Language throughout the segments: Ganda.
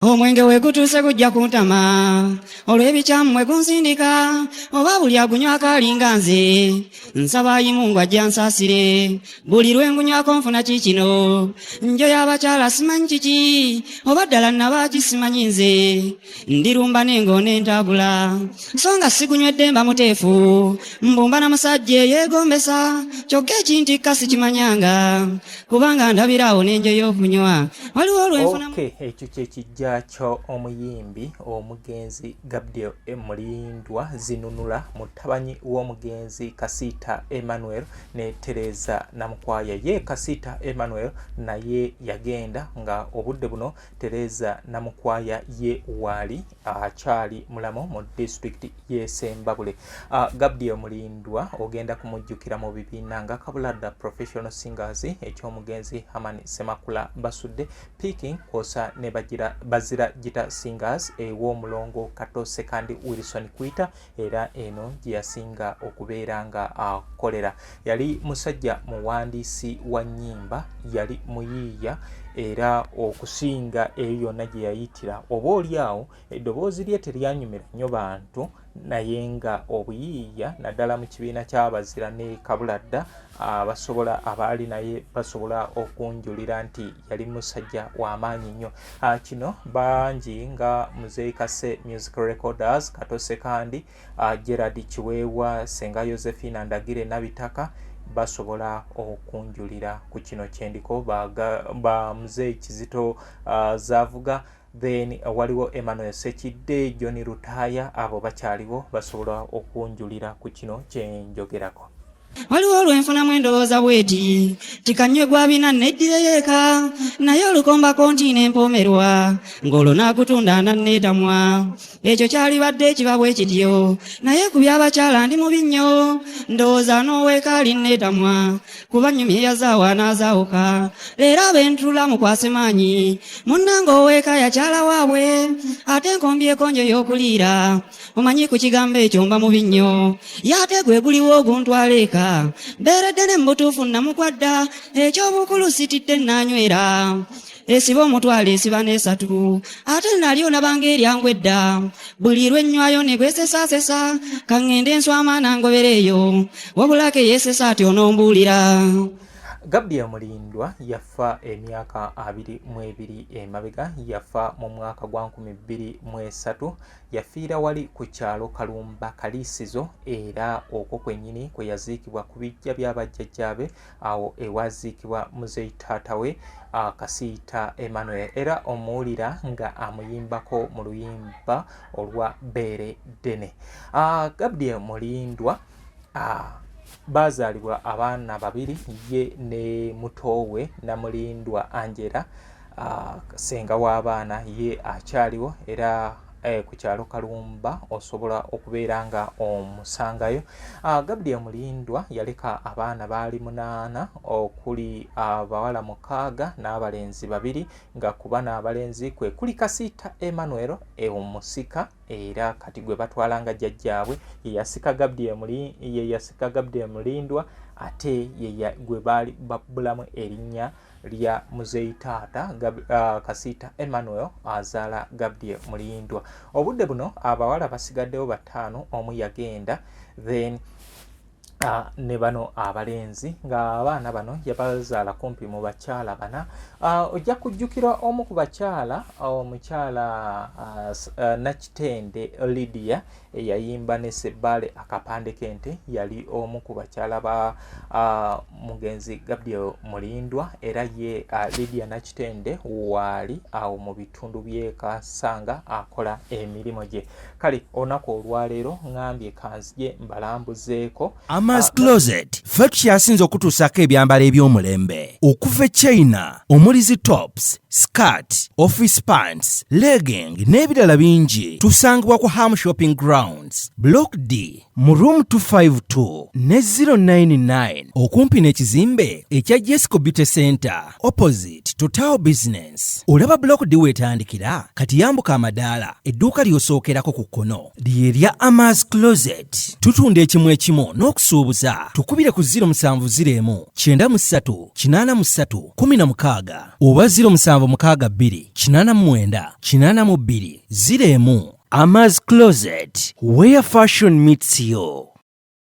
Omwenge wegutuse gujja kuntama olw'ebikyammwe gunsindika oba buli agunywa akalinga nze nsaba Mungu ajja nsaasire buli lwe ngunywako nfuna kikino njo y'abakyala simanyi kiki oba ddala nabaki simanyi nze ndirumba n'engo n'entabula so nga sigunywedde mba muteefu mbumba na musajja yeegombesa kyokka ekintikka sikimanyanga kubanga ndabirawo n'enjo y'okunywa waliwo olwenfuna ekyo kyekijja kyo omuyimbi omugenzi Gabriel Mulindwa zinunula mutabanyi w'omugenzi Kasita Emmanuel ne Teresa Namukwaya. Ye Kasita Emmanuel naye yagenda nga obudde buno Teresa Namukwaya ye wali akyali mulamu mu district ye Sembabule. Gabriel Mulindwa ogenda kumujjukira mu bibiina nga Kabuladda Professional Singers ekyomugenzi Hamani Semakula basudde Peking kosa ne Bazira Gita Singers ew'omulongo Katose kandi Wilson Kwita era eno gye yasinga okubeera nga akolera. Yali musajja muwandiisi wa nnyimba, yali muyiiya era okusinga eyo yonna gye yayitira oba oliawo eddoboozi lye teryanyumira nnyo bantu naye nga obuyiiya naddala mu kibiina ky'Abazira ne Kabuladda abaali naye basobola okunjulira nti yali musajja w'amaanyi nnyo. Kino bangi nga Muzeeyi Kase Music Recorders, Katose kandi Gerard Kiweewa, Senga Josephine Ndagire Nabitaka basobola okunjulira ku kino kyendiko ba Muzeeyi Kizito Zavuga, then waliwo Emmanuel Sekidde, John Rutaya, abo bakyaliwo basobola okunjulira ku kino kyenjogerako. Waliwo olwenfunamu endowooza bweti tikanywe gwabina neddireyeeka naye olukomba konti n'empomerwa ng'olwo naakutunda nanneetamwa ekyo kyalibadde ekiba bwe kityo naye ku by'abakyala ndi mubi nnyo ndowooza n'oweeka alinneetamwa kuba nnyumye yazaawa n'azaawuka leero ab'entula mukwase maanyi munnange oweeka yakyala waabwe ate nkombyeko njo y'okuliira omanyi ku kigambo ekyo mba mubi nnyo yaate gwe guliwo oguntwaleeka beeredde ne mutuufu namukwadda ekyobukulu sitidde nanywera esiba omutwalo esiba n'esatu ate nalyo nabanga eryangu edda buli lwennywayo ne gwesesaasesa kaŋŋende enswama nangobereeyo wabulake yeesesa ati onombuulira. Gabriel Mulindwa yafa emyaka 22 emabega, yafa mu mwaka gwa 2003, yafiira wali ku kyalo Kalumba Kaliisizo era okwo kwennyini kwe yaziikibwa ku bijja by'abajjajjaabe awo ewaziikibwa muzeeyi taatawe Kasita Emmanuel era omuwulira nga amuyimbako mu luyimba olwa Beere Ddene. Gabriel Mulindwa bazaalibwa abaana babiri, ye ne mutoowe Namulindwa Angela, senga w'abaana ye akyaliwo era ku kyalo Kalumba osobola okubeera nga omusangayo. Gabriel Mulindwa yaleka abaana baali 8 okuli abawala 6 n'abalenzi 2 nga ku bana abalenzi kwe kuli Kasita Emmanuel omusika era kati gwe batwalanga jjajjaabwe ye yasika Gabriel Mulindwa ate gwe baali babulamu erinnya lya muzeeyi taata Kasita Emmanuel azaala Gabriel Mulindwa. Obudde buno abawala basigaddewo 5, omu yagenda, then ne bano abalenzi nga abaana bano yabazaala kumpi mu bakyala 4. Ojja kujjukira omu ku bakyala omukyala Nakitende Lydia eyayimba ne Sebbale akapande kente, yali omu ku bakyala ba mugenzi Gabriel Mulindwa era ye Lydia Nakitende waali awo mu bitundu by'e Kasanga akola emirimu gye. Kale olunaku olwaleero ngambye kanzije mbalambuzeeko Amas Closet ffe tukyasinze okutuusako ebyambalo eby'omulembe okuva e China omuli zi tops, skirt, office pants, legging n'ebirala bingi. Tusangibwa ku Ham Shopping Grounds, Block D mu room 252 ne 099 okumpi n'ekizimbe ekya Jesco Beauty Center opposite Total Business. Olaba Block D wetandikira kati yambuka amadaala edduuka ly'osookerako ku kkono lye lya Amas Closet. Tutunda ekimu n'okusuula tukusuubuza tukubire ku 0701 93 83 16 oba 0762 89 82 01. Ama's Closet, where fashion meets you.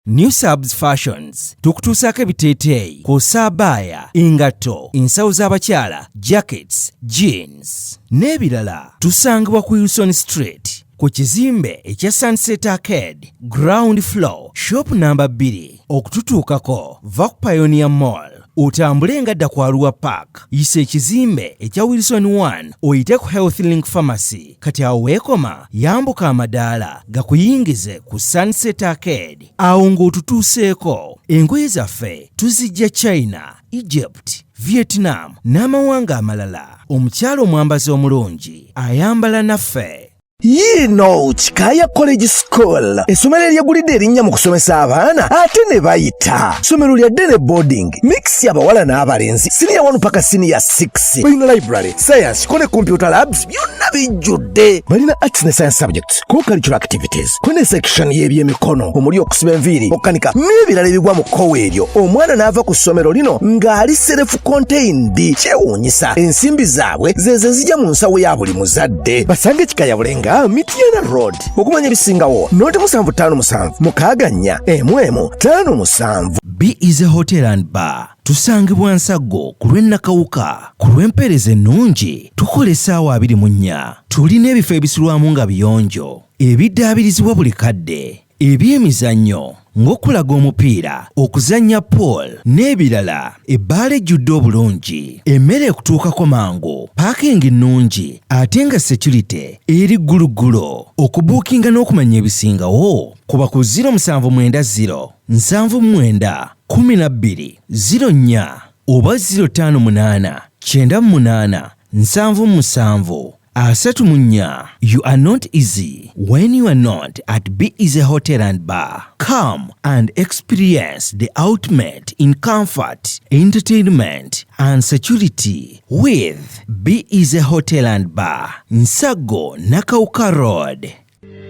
New Subs Fashions tukutuusaako ebiteeteeyi kw'ossa abaya, engatto, ensawo z'abakyala, jackets, jeans n'ebirala. Tusangibwa ku Wilson Street ku kizimbe ekya Sunset Arcade ground floor shop number 2. okututuukako va ku Pioneer Mall otambule ngadda ku Arua Park yisa ekizimbe ekya Wilson 1 oyite ku Health Link Pharmacy. Kati awo weekoma yambuka amadaala gakuyingize ku Sunset Arcade awo ng'otutuuseeko. Engoye zaffe tuzijja China, Egypt, Vietnam n'amawanga amalala. Omukyala omwambazi omulungi ayambala naffe. Yino Chikaya College School essomero eryagulidde erinnya mu kusomesa abaana ate ne bayita ssomero lya Dene Boarding mix y'abawala n'abalenzi senior 1 paka senior 6. Balina library, science kone computer labs byonna bijjudde. Balina arts ne science subjects, co-curricular activities, kone section y'ebyemikono omuli okusiba enviiri, okukanika n'ebirala ebigwa mu kkowe eryo. Omwana n'ava ku ssomero lino ng'ali self contained. Kyewuunyisa ensimbi zaabwe ze zijja mu nsawo ya buli muzadde. Basange Chikaya Bulenga Mitiana Road. Okumanya ebisingawo noti 757 mukaganya emwemu 57. B is a hotel and bar. Tusangibwa Nsago ku lw'Ennakawuka. Ku lw'empeereza ennungi tukola essaawa 24. Tulina ebifo ebisulwamu nga biyonjo, ebiddaabirizibwa buli kadde, ebyemizannyo ng'okulaga omupiira, okuzannya pool n'ebirala. Ebbaala ejjudde obulungi, emmere ekutuukako mangu, paakingi nnungi ate nga security eri gguluggulo. Okubuukinga n'okumanya ebisingawo kuba ku 0790 79 12 04 oba 058 98 77 34. You are not easy when you are not at B is a hotel and bar. Come and experience the ultimate in comfort, entertainment and security with B is a hotel and bar. Nsago Nakauka Road.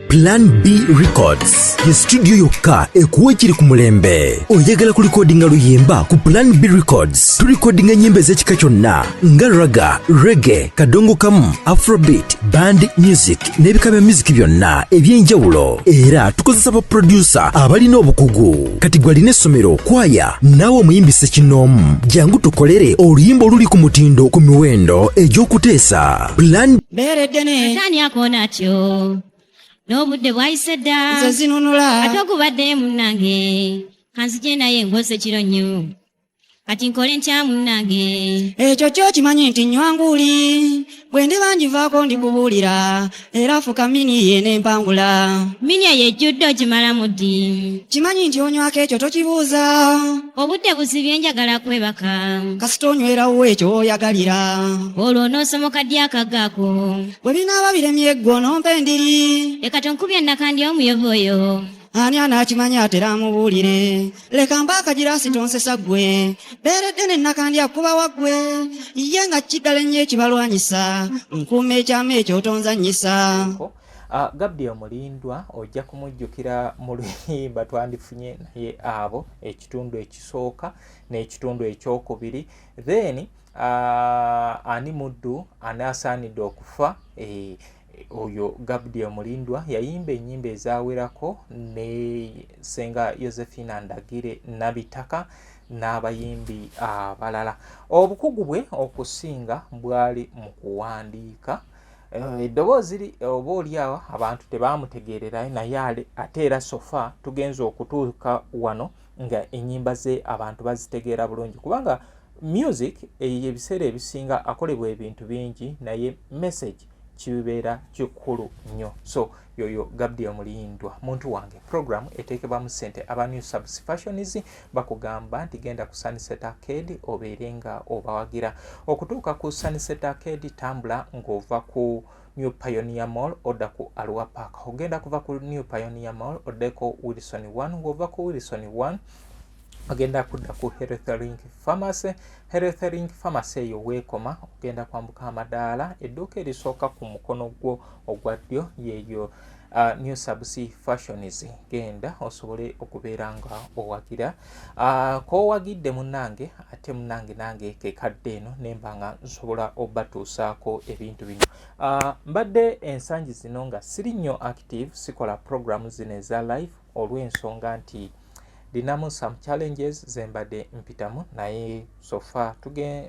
Plan B Records ye studio yokka ekuwa ekiri ku mulembe. Oyagala ku recordinga luyimba ku Plan B Records. Tu recordinga nyimbe z'ekika kyonna nga raga, reggae, kadongo kamu, afrobeat, band music n'ebika bya music byonna eby'enjawulo. Era tukozesa ba producer abalina obukugu. Kati gwalina essomero, kwaya, naawe omuyimbise kinoomu. Jangu tukolere oluyimba oluli ku mutindo ku miwendo egy'okuteesa. Plan Beredene Tani akona tyo n'obudde bwayise dda ze zinunula ate okubadde munnange kanzije naye ngose kiro nnyo kati nkole ntya munnange. ekyo kyo kimanyi nti nywanguli bwe ndiba ngivaako ndikubuulira era fuka mini ye n'empangula. Minia yejjudde okimalamu ddi. Kimanyi nti onywako ekyo tokibuuza Obudde busibye njagala kwebaka kasita onywerawo ekyo oyagalira. olwo onoosomoka ddi akagaako. bwe binaaba biremye eggo nompa endiri Leka tonkubye nakandi omuyovu oyo. ani anaakimanya atera amubuulire. Leka mba akagiraasi tonsesa ggwe beeredde ne nakandi akuba waggwe ye nga kiddala ennyo ekibalwanyisa nkuuma ekyama ekyo tonzannyisa. Gabriel Mulindwa ojja kumujjukira mu luyimba twandifunye naye abo ekitundu ekisooka n'ekitundu ekyokubiri. Then ani muddu anaasaanidde okufa. Oyo Gabriel Mulindwa yayimba ennyimba ezawerako ne Senga Josephine Ndagire Nabitaka n'abayimbi abalala. Obukugu bwe okusinga bwali mu kuwandiika. Eddoboozi oba oliawo abantu tebaamutegeerera naye ate era sofa tugenza okutuuka wano nga ennyimba ze abantu bazitegeera bulungi kubanga music ebiseera ebisinga akolebwa ebintu bingi naye message kibeera kikulu nnyo. So yoyo Gabriel Mulindwa muntu wange. Program eteekebwamu ssente aba New Subs Fashions bakugamba nti genda ku Sunset Arcade obeere nga obawagira. Okutuuka ku Sunset Arcade tambula ng'ova ku New Pioneer Mall odda ku Arua Park. Ogenda kuva ku New Pioneer Mall oddeko Wilson 1 ng'ova ku Wilson 1 ogenda kudda ku Health Link Pharmacy. Health Link Pharmacy eyo weekoma ogenda kwambuka amadaala edduuka erisooka ku mukono gwo ogwa ddyo yeeyo New Subs Fashions genda osobole okubeera nga owagira kowagidde munnange ate munnange nange kekadde eno nemba nga nsobola obatuusaako ebintu bino. Mbadde ensangi zino nga siri nnyo active sikola program zino eza live olw'ensonga nti dinamu some challenges zembadde mpitamu naye sofa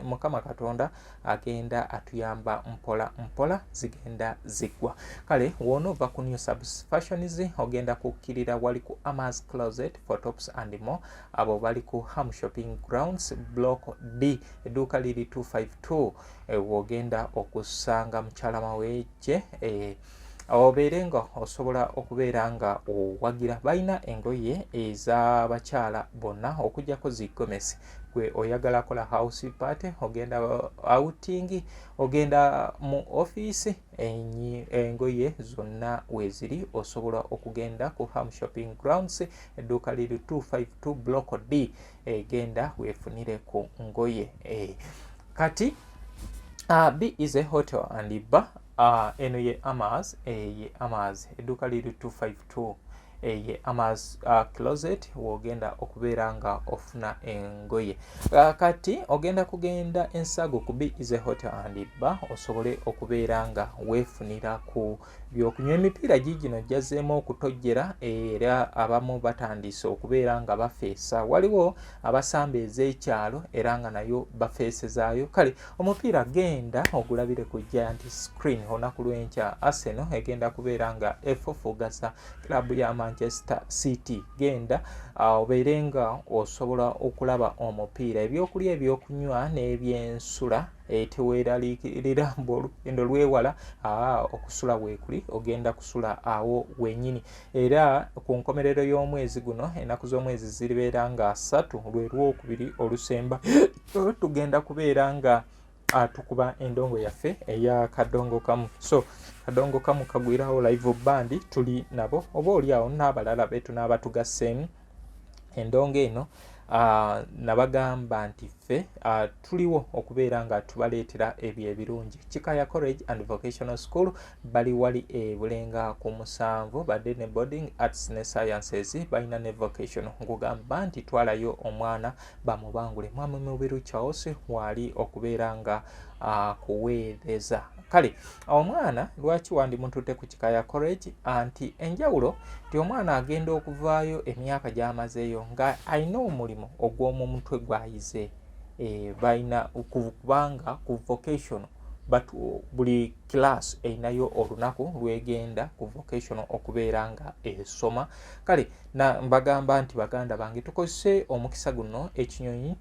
Mukama Katonda agenda atuyamba mpola mpola zigenda ziggwa. Kale woonova ku New Subs Fashions ogenda kukkirira wali ku Amas Closet for tops and more abo bali ku Ham Shopping Grounds Block D edduuka liri 252 wogenda okusanga mukyala maweje obeere nga osobola okubeera nga owagira. Balina engoye ez'abakyala bonna okujjako zigomesi gwe oyagala kola house party ogenda outing ogenda mu office engoye zonna weziri osobola okugenda ku Ham Shopping Grounds edduuka liri 252 Block D genda weefunire ku ngoye kati B is a hotel and bar eno ye Amas edduuka liri 252 ye Amas Closet wogenda okubeera nga ofuna engoye kati ogenda kugenda ensago ku B is a hotel and bar osobole okubeera nga weefunira ku byokunywa. Emipiira gigino gyazeemu okutojjera era abamu batandise okubeera nga bafeesa. Waliwo abasamba ez'ekyalo era nga nayo bafeesezaayo. Kale omupiira genda ogulabire ku giant screen olunaku lw'enkya. Arsenal egenda kubeera nga efufugasa klabu ya Manchester City. Genda obeere nga osobola okulaba omupiira. Ebyokulya ebyokunywa n'ebyensula teweeraliikirira olugendo lwewala okusula weekuli ogenda kusula awo wenyini. Era ku nkomerero y'omwezi guno ennaku z'omwezi ziribeera nga 3 lwe Lwokubiri olusemba tugenda kubeera nga tukuba endongo yaffe eya Kadongo Kamu. So Kadongo Kamu kagwirawo live band tuli nabo oba oliawo n'abalala betu n'abatugasseemu endongo eno. Nabagamba nti ffe tuliwo okubeera nga tubaleetera ebyo ebirungi. Kikaya College and Vocational School bali wali Bulenga ku 7 badde ne boarding arts ne sciences balina ne vocational. Nkugamba nti twalayo omwana bamubangule mwami Mubiru Charles wali okubeera nga kuweereza. Kale omwana lwaki wandimutute ku Kikaya College anti enjawulo ti omwana agenda okuvaayo emyaka gy'amazeeyo nga alina omulimo ogw'omu mutwe gwayize balina kubanga ku vocational buli class einayo olunaku lwegenda ku vocational okubeera nga esoma. Kale mbagamba nti baganda bange tukozese omukisa guno ekinyonyi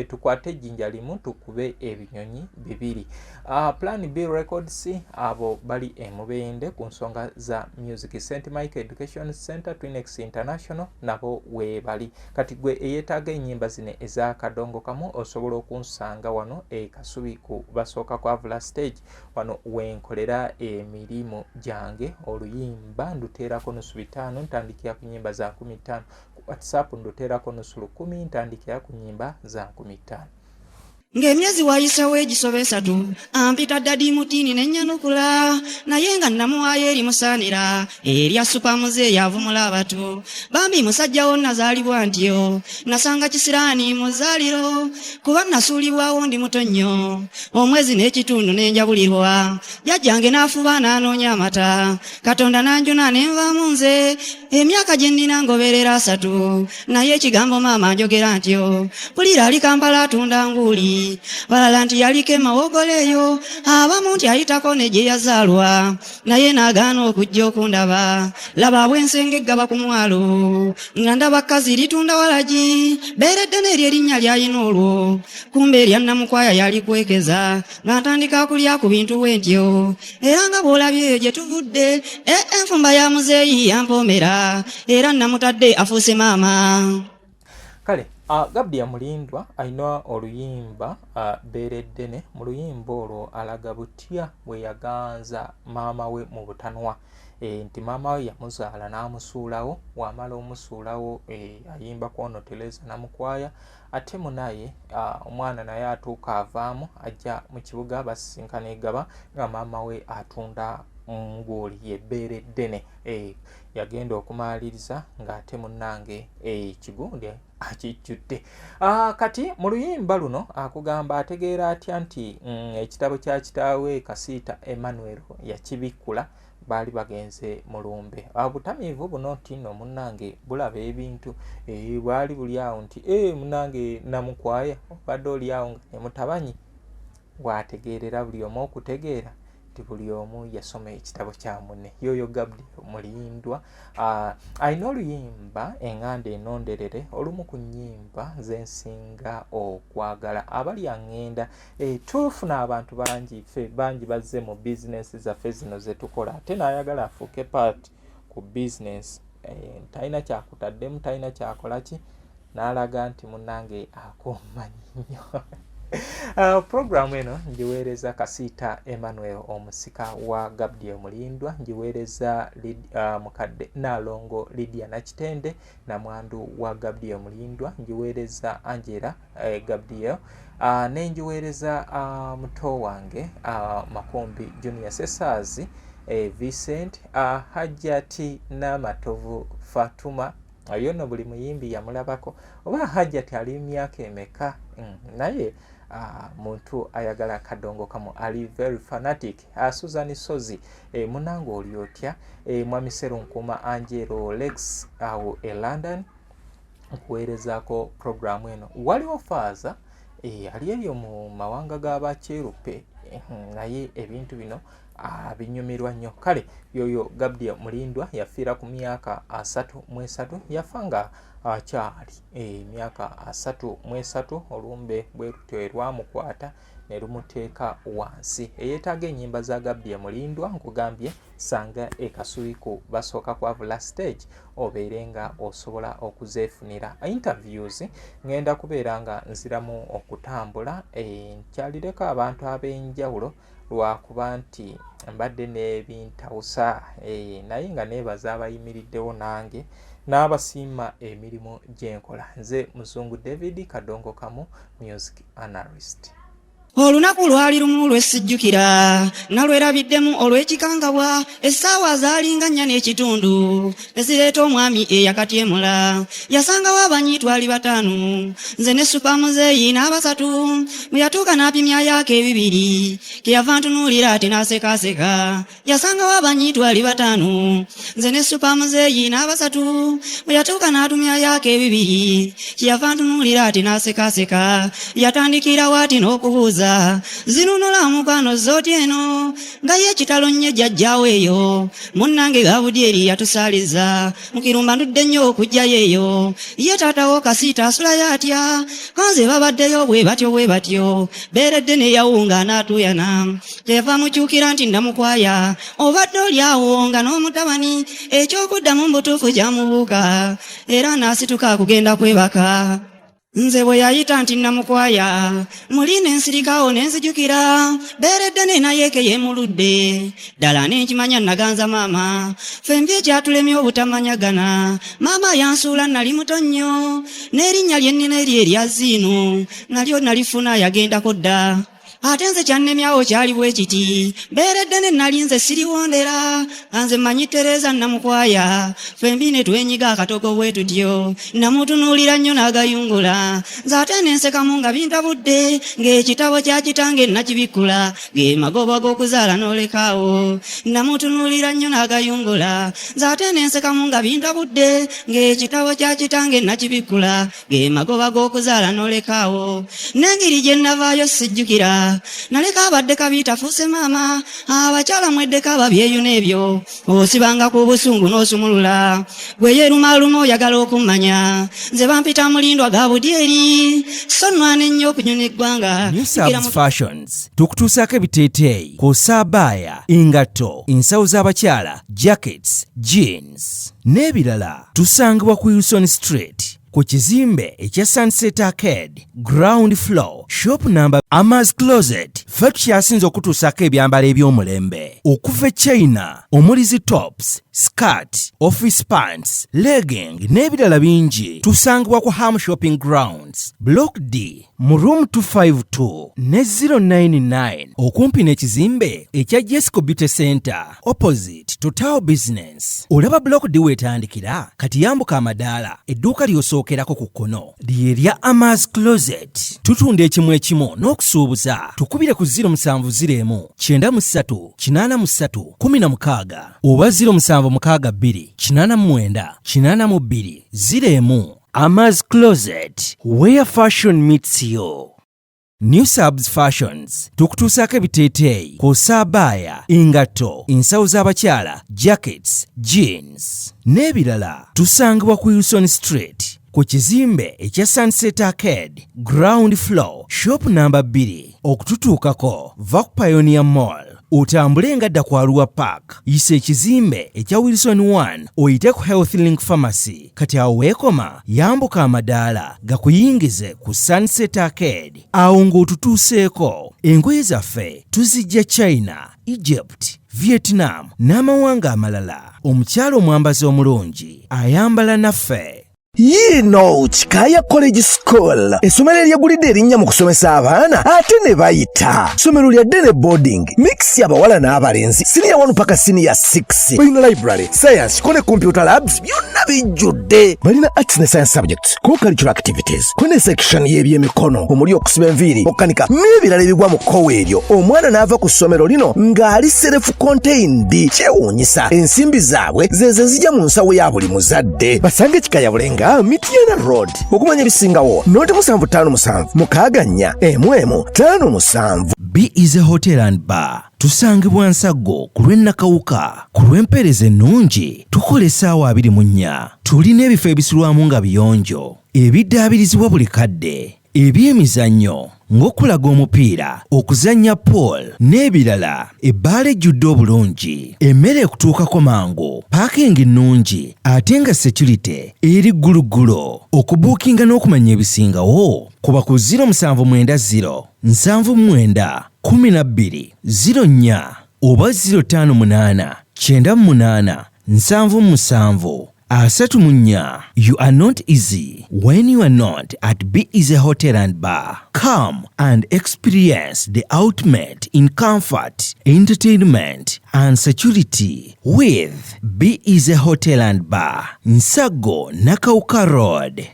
tukwate ejjinja limu tukube ebinyonyi bibiri. Plan B Records abo bali Mubende ku nsonga za music. St Michael Education Center Twinex International nabo we bali. Kati gwe eyeetaaga ennyimba zino eza Kadongo Kamu osobola okunsanga wano Kasubi ku basooka kwa Vula stage wano wenkolera emirimu gyange. Oluyimba nduteerako nusu 5 ntandikira ku nnyimba za 15. Ku WhatsApp nduteerako nusu 10 ntandikira ku nnyimba za 15. Ng'emyezi wayisawo egisoba 3 ampita ddadi mutini n'ennyanukula naye nga namuwaayo eri musaanira erya supamuze yavumula abato. Bambi musajja wo nazaalibwa ntyo nasanga kisiraani muzaaliro kuba nasuulibwawo ndi muto nnyo omwezi n'ekitundu n'enjabulirwa. Jjajjange n'afuba n'anoonya amata Katonda n'anjuna n'envaamu nze emyaka gye nnina ngoberera 3 naye ekigambo maama njogera ntyo pulira ali Kampala atunda nguuli balala nti yaliko emawogoleeyo abamu nti ayitako ne gye yazaalwa naye n'agaana okujja okundaba. Laba bwensenge eggaba ku mwalo nga ndaba kkazi litunda walagi beeredde n'eri erinnya ly'ayina olwo kumbe erya Namukwaya yali kwekeza nga ntandika kulya ku bintu bwentyo era nga bw'olabye gye tuvudde enfumba ya muzeeyi yampoomera era namutadde afuuse maama. Kale Gabdia Mulindwa alina oluyimba beereddene. Mu luyimba olwo alaga butya bwe yaganza maama we mu butanwa nti maama we yamuzaala n'amusuulawo wamala omusuulawo ayimba ku ono Teresa Namukwaya ate munaye omwana naye atuuka avaamu ajja mu kibuga basisinkana egaba nga maama we atunda ng'oli yebbeere eddene yagenda okumaliriza ng'ate munnange ekigundi akijjudde. Kati mu luyimba luno akugamba ategeera atya nti ekitabo kya kitaawe Kasiita Emmanuel yakibikkula baali bagenze mu lumbe. Butamiivu buno nti nno munnange bulaba ebintu bwali buli awo nti munnange Namukwaya obadde oli awo nga ne Mutabanyi bw'ategeerera buli omu okutegeera nti buli omu yasoma ekitabo kya munne. Yoyo Gabriel Mulindwa alina oluyimba Enganda Enonderere, olumu ku nnyimba zensinga okwagala. Abali aŋŋenda tufuna abantu bangi bazze mu bizinesi zaffe zino ze tukola, ate n'ayagala afuuke part ku bizinesi talina kyakutaddemu, talina kyakola ki, n'alaga nti munnange akumanyi nnyo. Programu eno ngiweereza Kasiita Emmanuel omusika wa Gabriel Mulindwa, ngiweereza mukadde Nalongo Lydia Nakitende namwandu wa Gabriel Mulindwa, ngiweereza Angela Gabriel nengiweereza muto wange Makombi Junior Sesaazi Vincent Hajjati Namatovu Fatuma. Yono buli muyimbi yamulabako oba Hajjati ali myaka emeka naye muntu ayagala kadongo kamu ali very fanatic. Susan Sozi munango oli otya Mwami Serunkuma Angelo Lex awo London kuweerezako programu eno. Waliwo Faaza ali eyo mu mawanga g'Abakyeruppe naye ebintu bino binyumirwa nnyo. Kale yoyo Gabriel Mulindwa yafiira ku myaka 33, yafa nga akyali emyaka 33. Olumbe bwe lutyo lwamukwata ne lumuteeka wansi. Eyeetaaga ennyimba za Gabriel Mulindwa nkugambye sanga ekasubi ku basooka kwavula stage obeere nga osobola okuzeefunira interviews. Ngenda kubeera nga nziramu okutambula nkyalireko abantu ab'enjawulo lwakuba nti mbadde n'ebintawusa naye nga neebaza abayimiriddewo nange n'abasiima emirimu gyenkola. Nze Muzungu David Kadongo Kamu, music analyst. Olunaku lwali lumu lwesijjukira nalwerabiddemu olw'ekikangabwa essaawa zaalinga 4:30 ezireeta omwami eyakatyemula. Yasangawo abanyiitu ali 5 nze ne supamuzeeyi n'abasatu. Bwe yatuuka n'apimya yaka 2 kyeyava ntunuulira ate n'asekaaseka. Yasangawo abanyiitu ali 5 nze ne supamuzeeyi n'abasatu. Bwe yatuuka n'atumya yaka 2 kyeyava ntunuulira ate n'asekaaseka. Yatandikira waati n'okubuuza zinunula mukwano zoti eno nga ye kitalo nnyo jjajjaawo eyo munnange Gabudyeri yatusaaliza mukirumba ndudde nnyo okujjayo eyo ye taatawo Kasiita asulayo atya kanze babaddeyo bwe batyo beeredde ne yawunga n'atuuyana. Kyeva mukyukira nti Namukwaya obadde oli awo nga n'omutabani ekyokuddamu mbutuufu kyamubuuka era n'asituka kugenda kwebaka. Nze bwe yayita nti Namukwaya muli n'ensirikawo n'enzijukira beeredde ne nayeeke yeemuludde ddala n'enkimanya naganza maama fembi ekyatulemye obutamanyagana. Maama yansuula nali muto nnyo n'erinnya lyennina eri erya Ziinu nalyo nalifuna yagendako dda. Ate nze kyannemyawo kyali bwe kiti beeredde ne nali nze siriwondera nga nze mmanyi Tereza Namukwaya fembi ne twenyiga akatogo bwe tutyo. Namutunuulira nnyo n'agayungula nze ate n'ensekamu nga bintabudde ng'ekitabo kya kitange nakibikkula ge magoba g'okuzaala n'olekaawo. Namutunuulira nnyo n'agayungula nze ate n'ensekamu nga bintabudde ng'ekitabo kya kitange nakibikkula ge magoba g'okuzaala n'olekaawo. N'engeri gye navaayo sijjukira naleka abadde kabi tafuuse maama abakyala mweddeko ababyeyo n'ebyo osibanga ku busungu n'osumulula gwe yerumaaluma oyagala okummanya. Nze bampita Mulindwa Gabudyeri so nnwana ennyo okunyona eggwanga. New Subs Fashions tukutuusaako ebiteeteeyi kw'ossa abaya, engatto, ensawo z'abakyala, jackets, jeans n'ebirala. Tusangibwa ku Wilson Street ku kizimbe ekya Sunset Arcade ground floor shop number Amaz Closet. Ffe tukyasinze okutuusaako ebyambalo eby'omulembe okuva e China omuli zi tops, skirt, office pants, legging n'ebirala bingi tusangibwa ku Ham Shopping Grounds, Block D, mu room 252 ne 099 okumpi n'ekizimbe ekya Jesco Beauty Center opposite to Tower Business. Olaba Block D wetandikira kati yambuka amadaala edduuka ly'osookerako ku kkono lye lya Ama's Closet. Tutunda ekimu ekimu n'okusuubuza tukubire ku 0701 93 83 16 oba 0762 89 82 01. Ama's Closet, where fashion meets you. New Subs Fashions tukutuusaako ebiteeteeyi kw'ossa abaya, engatto, ensawo z'abakyala, jackets, jeans n'ebirala. Tusangibwa ku Wilson Street ku kizimbe ekya Sunset Arcade ground floor shop number 2. Okututuukako va ku Pioneer Mall otambule ngadda ku Arua Park, yisa ekizimbe ekya Wilson 1 oyite ku Health Link Pharmacy. Kati awo weekoma yambuka amadaala gakuyingize ku Sunset Arcade. Awo ng'otutuuseeko engoye zaffe tuzijja China, Egypt, Vietnam n'amawanga amalala. Omukyala omwambazi omulungi ayambala naffe. Yino Chikaya College School, essomero eryegulidde erinnya mu kusomesa abaana ate ne bayita. Ssomero lya Dene Boarding, mix y'abawala n'abalenzi, senior 1 paka senior 6. Balina library, science, ko ne computer labs byonna bijjudde. Balina arts ne science subjects, co-curricular activities, ko ne section y'ebyemikono, omuli okusiba enviiri, okukanika n'ebirala ebigwa mu kkowe eryo. Omwana n'ava ku ssomero lino ng'ali self-contained. Kyewuunyisa, ensimbi zaabwe zeeze zijja mu nsawo ya buli muzadde. Basange Chikaya Bulenga Mitiana Road. Okumanya ebisingawo noti 757 mukaganya 1157. B is a hotel and bar. Tusangibwa Nsago ku lw'Ennakawuka. Ku lw'empeereza ennungi tukola essaawa 24. Tulina ebifo ebisulwamu nga biyonjo, ebiddaabirizibwa buli kadde, ebyemizannyo ng'okulaga omupiira, okuzannya pool n'ebirala. Ebbaala ejjudde obulungi, emmere ekutuukako mangu, paakingi nnungi ate nga security eri gguluggulo. Okubuukinga n'okumanya ebisingawo kuba ku 0790 79 12 04 oba 058 98 77 34. You are not easy when you are not at B is a hotel and bar. Come and experience the ultimate in comfort, entertainment and security with B is a hotel and bar. Nsago Nakauka Road.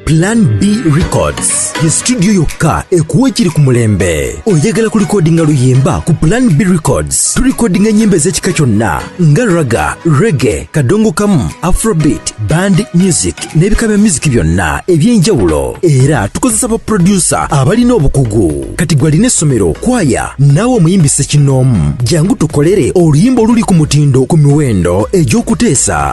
Plan B Records ye studio yokka ekuwa ekiri ku mulembe. Oyagala kulikodinga luyimba ku Plan B Records. Tulikodinga nyimbe z'ekika kyonna nga raga, reggae, kadongo kamu, afrobeat, band music n'ebika bya music byonna eby'enjawulo. Era tukozesa ba producer abalina obukugu. Kati gwalina essomero, kwaya, naawe omuyimbise kinoomu. Jangu tukolere oluyimba oluli ku mutindo ku miwendo egy'okuteesa.